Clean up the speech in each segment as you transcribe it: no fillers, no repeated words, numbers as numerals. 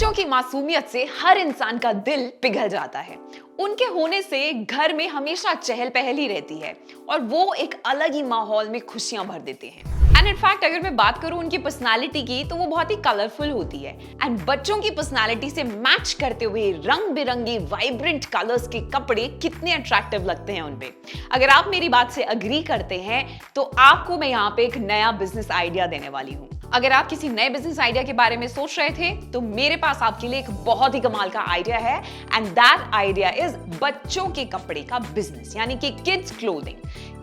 बच्चों की मासूमियत से हर इंसान का दिल पिघल जाता है। उनके होने से घर में हमेशा चहल पहल ही रहती है और वो एक अलग ही माहौल में खुशियां भर देते हैं। एंड इनफैक्ट अगर मैं बात करूं उनकी पर्सनालिटी की तो वो बहुत ही कलरफुल होती है। एंड बच्चों की पर्सनालिटी से मैच करते हुए रंग बिरंगे वाइब्रेंट कलर्स के कपड़े कितने अट्रैक्टिव लगते हैं उनपे। अगर आप मेरी बात से अग्री करते हैं तो आपको मैं यहाँ पे एक नया बिजनेस आइडिया देने वाली हूँ। अगर आप किसी नए बिजनेस आइडिया के बारे में सोच रहे थे तो मेरे पास आपके लिए एक बहुत ही कमाल का आइडिया है एंड दैट आइडिया इज बच्चों के कपड़े का बिजनेस, यानी कि किड्स क्लोथिंग।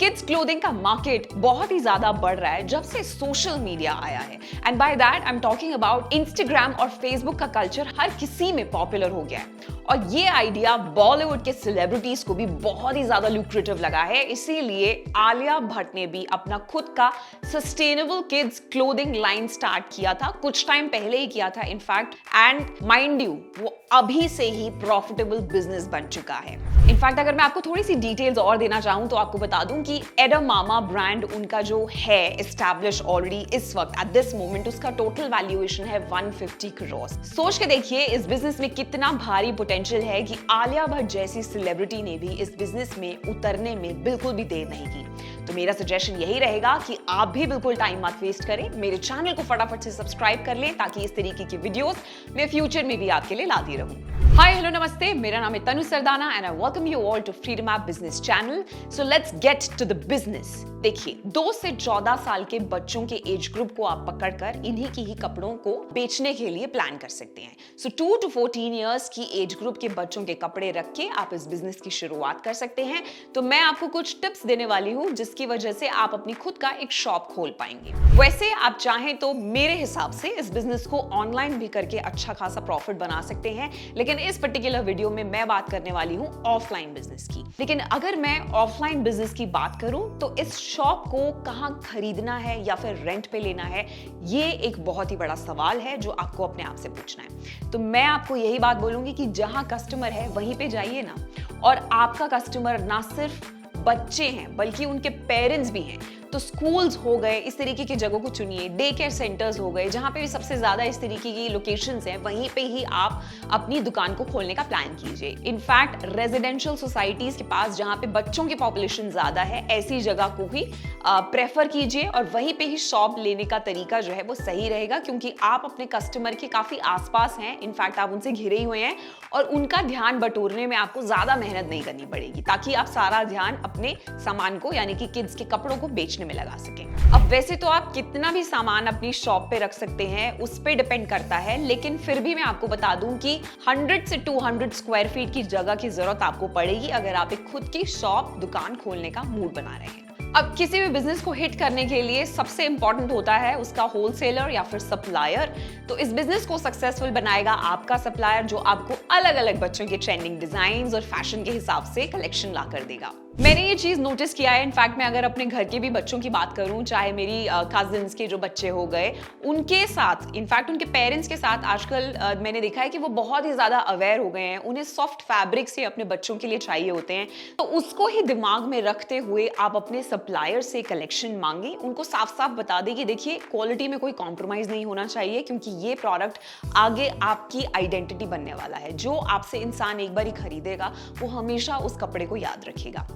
किड्स क्लोथिंग का मार्केट बहुत ही ज्यादा बढ़ रहा है जब से सोशल मीडिया आया है। And by that I am talking about Instagram और फेसबुक का कल्चर हर किसी में पॉपुलर हो गया है और ये आइडिया बॉलीवुड के सेलिब्रिटीज को भी बहुत ही ज्यादा लुक्रेटिव लगा है। इसीलिए आलिया भट्ट ने भी अपना खुद का sustainable kids clothing line start किया था, कुछ टाइम पहले ही किया था इनफैक्ट। एंड माइंड यू वो अभी से ही प्रॉफिटेबल बिजनेस बन चुका है। इनफैक्ट अगर मैं आपको थोड़ी सी डिटेल्स और देना चाहूं तो आपको बता दूं कि एडामामा ब्रांड उनका जो है एस्टैब्लिश ऑलरेडी इस वक्त एट दिस मोमेंट उसका टोटल वैल्यूएशन है 150 करोड़। सोच के देखिए इस बिजनेस में कितना भारी पोटेंशियल है कि आलिया भट्ट जैसी सेलिब्रिटी ने भी इस बिजनेस में उतरने में बिल्कुल भी देर नहीं की। तो मेरा सजेशन यही रहेगा कि आप भी बिल्कुल टाइम मत वेस्ट करें, मेरे चैनल को फटाफट से सब्सक्राइब कर लें ताकि इस तरीके की वीडियोस मैं फ्यूचर में भी आपके लिए लाती रहूं। हाय हेलो नमस्ते, मेरा नाम है Tanu Sardana and I welcome you all to freedom app business channel. So let's get to the business. देखिए 2 से 14 साल के बच्चों के एज ग्रुप को आप पकड़कर इन्हीं की ही कपड़ों को बेचने के लिए प्लान कर सकते हैं। सो 2 to 14 इयर्स की एज ग्रुप के बच्चों के कपड़े रख के आप इस बिजनेस की शुरुआत कर सकते हैं। तो मैं आपको कुछ टिप्स देने वाली हूँ जिसकी वजह से आप अपनी खुद का एक शॉप खोल पाएंगे। वैसे आप चाहें तो मेरे हिसाब से इस बिजनेस को ऑनलाइन भी करके अच्छा खासा प्रॉफिट बना सकते हैं, लेकिन इस पर्टिकुलर वीडियो में मैं बात करने वाली हूँ ऑफलाइन बिजनेस की। लेकिन अगर मैं ऑफलाइन बिजनेस की बात करूं तो इस शॉप को कहां खरीदना है या फिर रेंट पे लेना है, ये एक बहुत ही बड़ा सवाल है जो आपको अपने आप से पूछना है। तो मैं आपको यही बात बोलूंगी कि जहां कस्टमर है वहीं पे जाइए ना। और आपका कस्टमर ना सिर्फ बच्चे हैं बल्कि उनके पेरेंट्स भी हैं। तो स्कूल्स हो गए, इस तरीके की जगहों को चुनिए। डे केयर सेंटर्स हो गए, जहां पे भी सबसे ज्यादा इस तरीके की लोकेशंस हैं, वहीं पे ही आप अपनी दुकान को खोलने का प्लान कीजिए। इनफैक्ट रेजिडेंशियल सोसाइटीज के पास जहां पे बच्चों की पॉपुलेशन ज्यादा है, ऐसी जगह को ही प्रेफर कीजिए और वहीं पे ही शॉप लेने का तरीका जो है वो सही रहेगा, क्योंकि आप अपने कस्टमर के काफी आसपास हैं। इनफैक्ट आप उनसे घिरे ही हुए हैं और उनका ध्यान बटोरने में आपको ज्यादा मेहनत नहीं करनी पड़ेगी, ताकि आप सारा ध्यान अपने सामान को यानी कि किड्स के कपड़ों को बेचने में लगा सकें। अब वैसे तो आप कितना भी सामान अपनी शॉप पे रख सकते हैं, उस पे डिपेंड करता है, लेकिन फिर भी मैं आपको बता दूं कि 100 से 200 स्क्वायर फीट की जगह की जरूरत आपको पड़ेगी अगर आप एक खुद की शॉप दुकान खोलने का मूड बना रहे हैं। अब किसी भी बिजनेस को हिट करने के लिए सबसे इंपॉर्टेंट होता है उसका होलसेलर या फिर सप्लायर। तो इस बिजनेस को सक्सेसफुल बनाएगा आपका सप्लायर जो आपको अलग अलग बच्चों के ट्रेंडिंग डिजाइन और फैशन के हिसाब से कलेक्शन ला कर देगा। मैंने ये चीज नोटिस किया है। इनफैक्ट मैं अगर अपने घर के भी बच्चों की बात करूं, चाहे मेरी कजिन्स के जो बच्चे हो गए उनके साथ, इनफैक्ट उनके पेरेंट्स के साथ आजकल मैंने देखा है कि वो बहुत ही ज्यादा अवेयर हो गए हैं। उन्हें सॉफ्ट फैब्रिक्स ही अपने बच्चों के लिए चाहिए होते हैं। तो उसको ही दिमाग में रखते हुए आप अपने सप्लायर से कलेक्शन मांगे, उनको साफ साफ बता दें कि देखिए क्वालिटी में कोई कॉम्प्रोमाइज नहीं होना चाहिए, क्योंकि ये प्रोडक्ट आगे आपकी आइडेंटिटी बनने वाला है। जो आपसे इंसान एक बार ही खरीदेगा वो हमेशा उस कपड़े को याद रखेगा।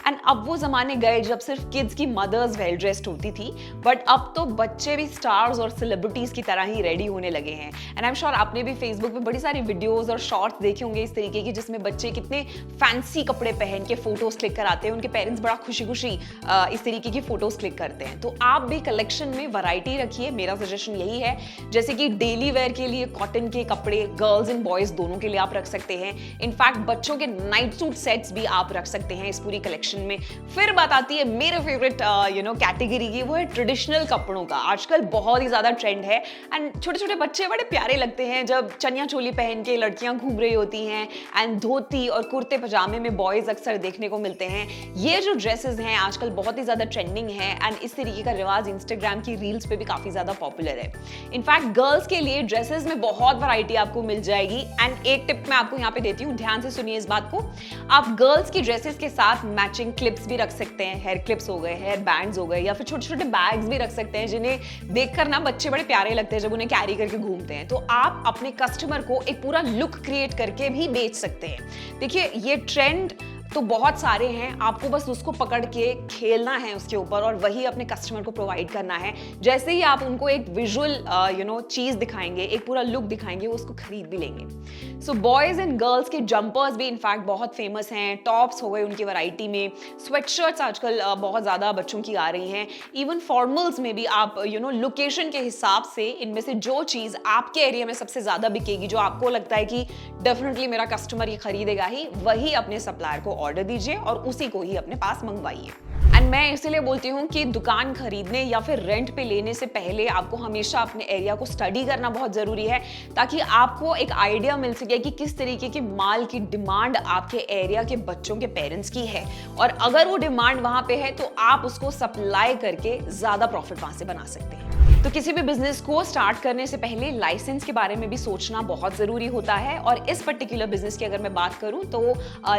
एंड अब वो जमाने गए जब सिर्फ किड्स की मदर्स वेल ड्रेस्ड होती थी, बट अब तो बच्चे भी स्टार्स और सेलिब्रिटीज की तरह ही रेडी होने लगे हैं। एंड आई एम श्योर आपने भी फेसबुक पे बड़ी सारी वीडियोस और शॉर्ट्स देखे होंगे इस तरीके की, जिसमें बच्चे कितने फैंसी कपड़े पहन के फोटोज क्लिक कराते हैं। उनके पेरेंट्स बड़ा खुशी खुशी इस तरीके की फोटोज क्लिक करते हैं। तो आप भी कलेक्शन में वैरायटी रखिए, मेरा सजेशन यही है। जैसे कि डेली वेयर के लिए कॉटन के कपड़े गर्ल्स एंड बॉयज दोनों के लिए आप रख सकते हैं। इनफैक्ट बच्चों के नाइट सूट सेट्स भी आप रख सकते हैं इस पूरी कलेक्शन में। फिर बात आती है मेरे फेवरेट कैटेगरी की, वो है ट्रेडिशनल कपड़ों का। आजकल बहुत ही ज्यादा ट्रेंड है एंड छोटे छोटे बच्चे बड़े प्यारे लगते हैं जब चनिया चोली पहन के लड़कियां घूम रही होती हैं एंड धोती और कुर्ते पजामे में बॉयज अक्सर देखने को मिलते हैं। ये जो ड्रेसेस हैं आजकल बहुत ही ज्यादा ट्रेंडिंग है एंड इस तरीके का रिवाज इंस्टाग्राम की रील्स पे भी काफी ज्यादा पॉपुलर है। इनफैक्ट गर्ल्स के लिए ड्रेसेस में बहुत वैरायटी आपको मिल जाएगी। एंड एक टिप मैं आपको यहाँ पे देती हूँ, ध्यान से सुनिए इस बात को। आप गर्ल्स की ड्रेसेस के साथ मैचिंग क्लिप्स भी रख सकते हैं, हेयर क्लिप्स हो गए, हेयर बैंड्स हो गए, या फिर छोटे छोटे बैग्स भी रख सकते हैं जिन्हें देखकर ना बच्चे बड़े प्यारे लगते हैं जब उन्हें कैरी करके घूमते हैं। तो आप अपने कस्टमर को एक पूरा लुक क्रिएट करके भी बेच सकते हैं। देखिए, ये ट्रेंड तो बहुत सारे हैं, आपको बस उसको पकड़ के खेलना है उसके ऊपर और वही अपने कस्टमर को प्रोवाइड करना है। जैसे ही आप उनको एक विजुअल चीज दिखाएंगे, एक पूरा लुक दिखाएंगे, वो उसको खरीद भी लेंगे। सो बॉयज एंड गर्ल्स के जंपर्स भी इनफैक्ट बहुत फेमस हैं, टॉप्स हो गए उनकी वैरायटी में, स्वेटशर्ट्स आजकल बहुत ज्यादा बच्चों की आ रही हैं, इवन फॉर्मल्स में भी आप लोकेशन के हिसाब से इनमें से जो चीज आपके एरिया में सबसे ज्यादा बिकेगी, जो आपको लगता है कि डेफिनेटली मेरा कस्टमर ये खरीदेगा ही, वही अपने सप्लायर को ऑर्डर दीजिए और उसी को ही अपने पास मंगवाइए। एंड मैं इसलिए बोलती हूँ कि दुकान खरीदने या फिर रेंट पे लेने से पहले आपको हमेशा अपने एरिया को स्टडी करना बहुत जरूरी है, ताकि आपको एक आइडिया मिल सके कि किस तरीके के माल की डिमांड आपके एरिया के बच्चों के पेरेंट्स की है, और अगर वो डिमांड वहां पे है तो आप उसको सप्लाई करके ज्यादा प्रॉफिट वहां से बना सकते हैं। तो किसी भी बिजनेस को स्टार्ट करने से पहले लाइसेंस के बारे में भी सोचना बहुत जरूरी होता है, और इस पर्टिकुलर बिजनेस की अगर मैं बात करूं तो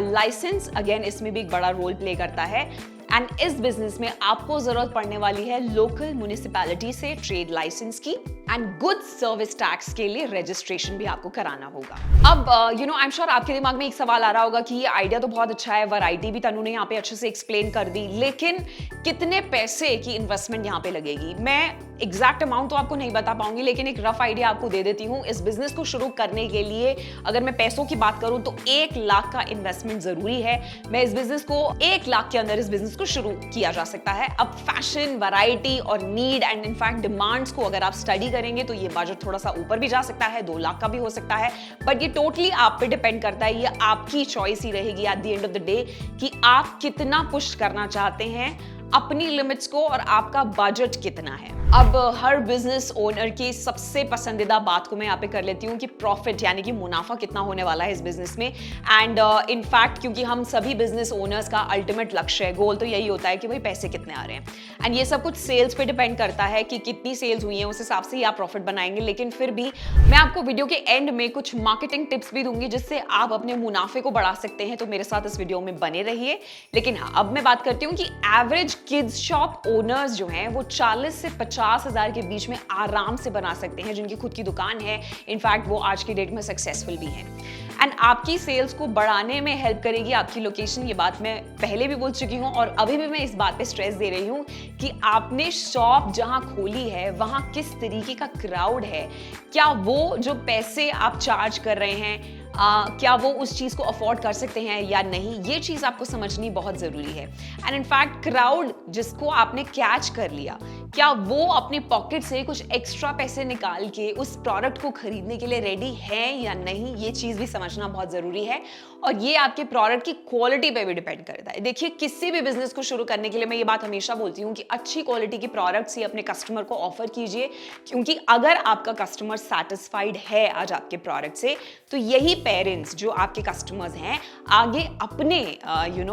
लाइसेंस अगेन इसमें भी एक बड़ा रोल प्ले करता है। एंड इस बिजनेस में आपको जरूरत पड़ने वाली है लोकल म्युनिसिपैलिटी से ट्रेड लाइसेंस की, एंड गुड्स सर्विस टैक्स के लिए रजिस्ट्रेशन भी आपको कराना होगा। अब आई एम श्योर आपके दिमाग में एक सवाल आ रहा होगा कि ये आइडिया तो बहुत अच्छा है, वैरायटी भी तनु ने यहाँ पे अच्छे से एक्सप्लेन कर दी, लेकिन कितने पैसे की इन्वेस्टमेंट यहाँ पे लगेगी? मैं एग्जैक्ट अमाउंट तो आपको नहीं बता पाऊंगी, लेकिन एक रफ आइडिया आपको दे देती हूँ। इस बिजनेस को शुरू करने के लिए अगर मैं पैसों की बात करूं तो 1 लाख का इन्वेस्टमेंट जरूरी है। मैं इस बिजनेस को 1 लाख के अंदर इस बिजनेस को शुरू किया जा सकता है। अब फैशन, वैरायटी और नीड एंड इनफैक्ट डिमांड्स को अगर आप स्टडी करेंगे तो ये बजट थोड़ा सा ऊपर भी जा सकता है, 2 लाख का भी हो सकता है, बट ये टोटली आप पे डिपेंड करता है। ये आपकी चॉइस ही रहेगी at the end of the day कि आप कितना पुश करना चाहते हैं अपनी लिमिट्स को और आपका बजट कितना है। अब हर बिजनेस ओनर की सबसे पसंदीदा बात को मैं यहाँ पे कर लेती हूँ कि प्रॉफिट, यानी कि मुनाफा कितना होने वाला है इस बिजनेस में। एंड इनफैक्ट क्योंकि हम सभी बिजनेस ओनर्स का अल्टीमेट लक्ष्य है, गोल तो यही होता है कि भाई पैसे कितने आ रहे हैं, एंड ये सब कुछ सेल्स पे डिपेंड करता है कि कितनी सेल्स हुई है, उस हिसाब से ही आप प्रॉफिट बनाएंगे। लेकिन फिर भी मैं आपको वीडियो के एंड में कुछ मार्केटिंग टिप्स भी दूंगी जिससे आप अपने मुनाफे को बढ़ा सकते हैं, तो मेरे साथ इस वीडियो में बने रहिए। लेकिन हाँ, अब मैं बात करती हूँ कि एवरेज किड्स शॉप ओनर्स जो हैं वो 40 से 50 हजार के बीच में आराम से बना सकते हैं, जिनकी खुद की दुकान है। इनफैक्ट वो आज की डेट में सक्सेसफुल भी हैं, एंड आपकी सेल्स को बढ़ाने में हेल्प करेगी आपकी लोकेशन। ये बात मैं पहले भी बोल चुकी हूँ और अभी भी मैं इस बात पे स्ट्रेस दे रही हूँ कि आपने शॉप जहां खोली है वहां किस तरीके का क्राउड है, क्या वो जो पैसे आप चार्ज कर रहे हैं क्या वो उस चीज को अफोर्ड कर सकते हैं या नहीं, ये चीज आपको समझनी बहुत जरूरी है। एंड इनफैक्ट क्राउड जिसको आपने कैच कर लिया, क्या वो अपने पॉकेट से कुछ एक्स्ट्रा पैसे निकाल के उस प्रोडक्ट को खरीदने के लिए रेडी है या नहीं, ये चीज भी समझना बहुत जरूरी है। और ये आपके प्रोडक्ट की क्वालिटी पे भी डिपेंड करता है। देखिए, किसी भी बिजनेस को शुरू करने के लिए मैं ये बात हमेशा बोलती हूँ कि अच्छी क्वालिटी की प्रोडक्ट्स ही अपने कस्टमर को ऑफर कीजिए, क्योंकि अगर आपका कस्टमर सेटिस्फाइड है आज आपके प्रोडक्ट से, तो यही पेरेंट्स जो आपके कस्टमर्स हैं आगे अपने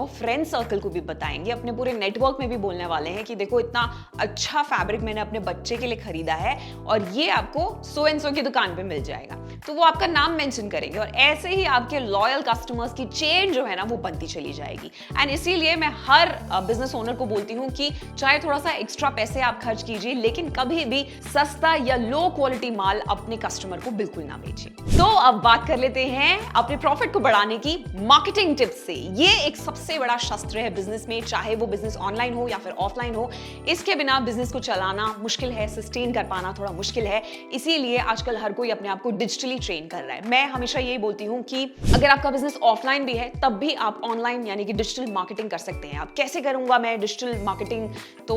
फ्रेंड सर्कल को भी बताएंगे, अपने पूरे नेटवर्क में भी बोलने वाले हैं कि देखो इतना अच्छा फैब्रिक मैंने अपने बच्चे के लिए खरीदा है और ये आपको सो एंड सो की दुकान पे मिल जाएगा, तो वो आपका नाम मेंशन करेंगे और ऐसे ही आपके लॉयल कस्टमर्स की चेन जो है ना वो बनती चली जाएगी। एंड इसीलिए मैं हर बिजनेस ओनर को बोलती हूँ कि चाहे थोड़ा सा एक्स्ट्रा पैसे आप खर्च कीजिए, लेकिन कभी भी सस्ता या लो क्वालिटी माल अपने कस्टमर को बिल्कुल ना बेचिए। तो अब बात कर लेते हैं अपने प्रॉफिट को बढ़ाने की मार्केटिंग टिप्स से। ये एक सबसे बड़ा शस्त्र है बिजनेस में, चाहे वो बिजनेस ऑनलाइन हो या फिर ऑफलाइन हो। इसके बिना बिजनेस को चलाना मुश्किल है, सस्टेन कर पाना थोड़ा मुश्किल है, इसीलिए आजकल हर कोई अपने आप को डिजिटली ट्रेन कर रहा है। मैं हमेशा यही बोलती हूँ कि अगर आपका बिजनेस ऑफलाइन भी है तब भी आप ऑनलाइन यानी कि डिजिटल मार्केटिंग कर सकते हैं। आप कैसे करूंगा मैं डिजिटल मार्केटिंग, तो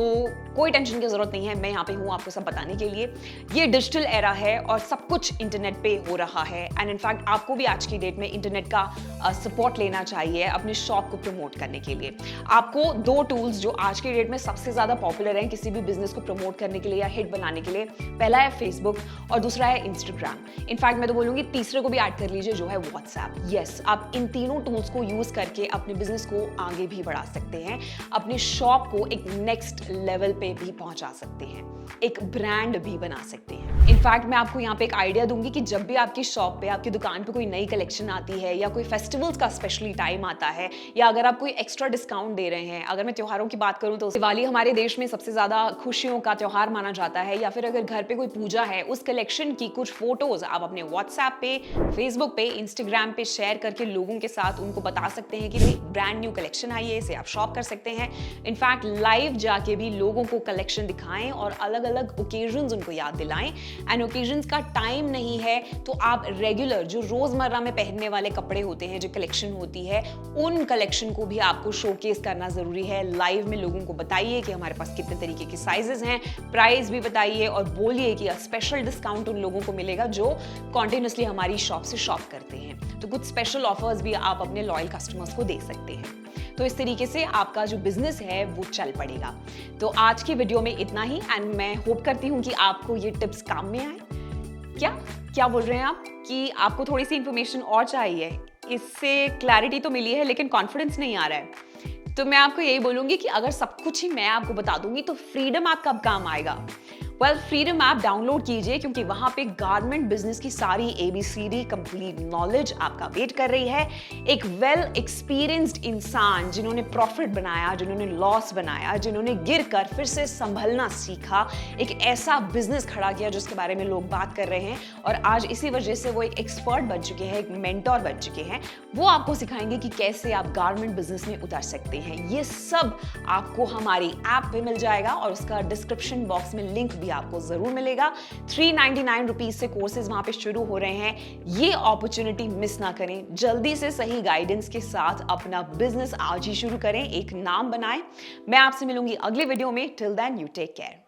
कोई टेंशन की जरूरत नहीं है, मैं यहाँ पे हूँ आपको सब बताने के लिए। ये डिजिटल एरा है और सब कुछ इंटरनेट पे हो रहा है, एंड इनफैक्ट आपको भी आज की डेट में इंटरनेट का सपोर्ट लेना चाहिए अपने शॉप को प्रमोट करने के लिए। आपको 2 टूल्स जो आज की डेट में सबसे ज्यादा पॉपुलर हैं किसी भी बिजनेस बिजनेस को प्रमोट करने के लिए या हिट बनाने के लिए। पहला है फेसबुक और दूसरा है इंस्टाग्राम। इनफैक्ट मैं तो बोलूंगी तीसरे को भी ऐड कर लीजिए, जो है व्हाट्सएप। यस, आप इन तीनों टूल्स को यूज करके अपने बिजनेस को आगे भी बढ़ा सकते हैं, अपने शॉप को एक नेक्स्ट लेवल पे भी पहुंचा सकते हैं, एक ब्रांड भी बना सकते हैं। इनफैक्ट मैं आपको यहाँ पे एक आइडिया दूंगी कि जब भी आपकी शॉप पे, आपकी दुकान पे कोई नई कलेक्शन आती है या कोई फेस्टिवल्स का स्पेशली टाइम आता है, या अगर आप कोई एक्स्ट्रा डिस्काउंट दे रहे हैं, अगर मैं त्योहारों की बात करूं तो दिवाली हमारे देश में सबसे ज्यादा खुशियों का त्योहार माना जाता है, या फिर अगर घर पे कोई पूजा है, उस कलेक्शन की कुछ फोटोज आप अपने व्हाट्सएप पे, फेसबुक पे, इंस्टाग्राम पे शेयर करके लोगों के साथ उनको बता सकते हैं कि भाई ब्रांड न्यू कलेक्शन आई है, इसे आप शॉप कर सकते हैं। इनफैक्ट लाइव जाके भी लोगों को कलेक्शन दिखाएं और अलग अलग ओकेजन्स उनको याद दिलाएं। एंड ओकेजन्स का टाइम नहीं है तो आप रेगुलर जो रोजमर्रा में पहनने वाले कपड़े होते हैं, जो कलेक्शन होती है, उन कलेक्शन को भी आपको शोकेस करना जरूरी है। लाइव में लोगों को बताइए कि हमारे पास कितने तरीके के साइजेस हैं, प्राइस भी बताइए और बोलिए कि स्पेशल डिस्काउंट उन लोगों को मिलेगा जो कॉन्टिन्यूसली हमारी शॉप से शॉप करते हैं। तो कुछ स्पेशल ऑफर्स भी आप अपने लॉयल कस्टमर्स को दे सकते हैं। तो इस तरीके से आपका जो बिजनेस है वो चल पड़ेगा। तो आज की वीडियो में इतना ही, एंड मैं होप करती हूँ कि आपको ये टिप्स काम में आए। क्या बोल रहे हैं आप कि आपको थोड़ी सी इंफॉर्मेशन और चाहिए? इससे क्लैरिटी तो मिली है लेकिन कॉन्फिडेंस नहीं आ रहा है। तो मैं आपको यही बोलूंगी कि अगर सब कुछ ही मैं आपको बता दूंगी तो फ्रीडम ऐप कब काम आएगा? वेल, फ्रीडम ऐप डाउनलोड कीजिए, क्योंकि वहां पे गारमेंट बिजनेस की सारी ABCD कंप्लीट नॉलेज आपका वेट कर रही है। एक वेल एक्सपीरियंस्ड इंसान जिन्होंने प्रॉफिट बनाया, जिन्होंने लॉस बनाया, जिन्होंने गिर कर फिर से संभलना सीखा, एक ऐसा बिजनेस खड़ा किया जिसके बारे में लोग बात कर रहे हैं, और आज इसी वजह से वो एक एक्सपर्ट बन चुके हैं, एक मेंटोर बन चुके हैं। वो आपको सिखाएंगे कि कैसे आप गारमेंट बिजनेस में उतर सकते हैं। ये सब आपको हमारी ऐप पे मिल जाएगा और उसका डिस्क्रिप्शन बॉक्स में लिंक भी आपको जरूर मिलेगा। 399 रुपीज से कोर्सेज वहां पे शुरू हो रहे हैं। ये अपॉर्चुनिटी मिस ना करें। जल्दी से सही गाइडेंस के साथ अपना बिजनेस आज ही शुरू करें, एक नाम बनाएं। मैं आपसे मिलूंगी अगली वीडियो में। Till then you take care.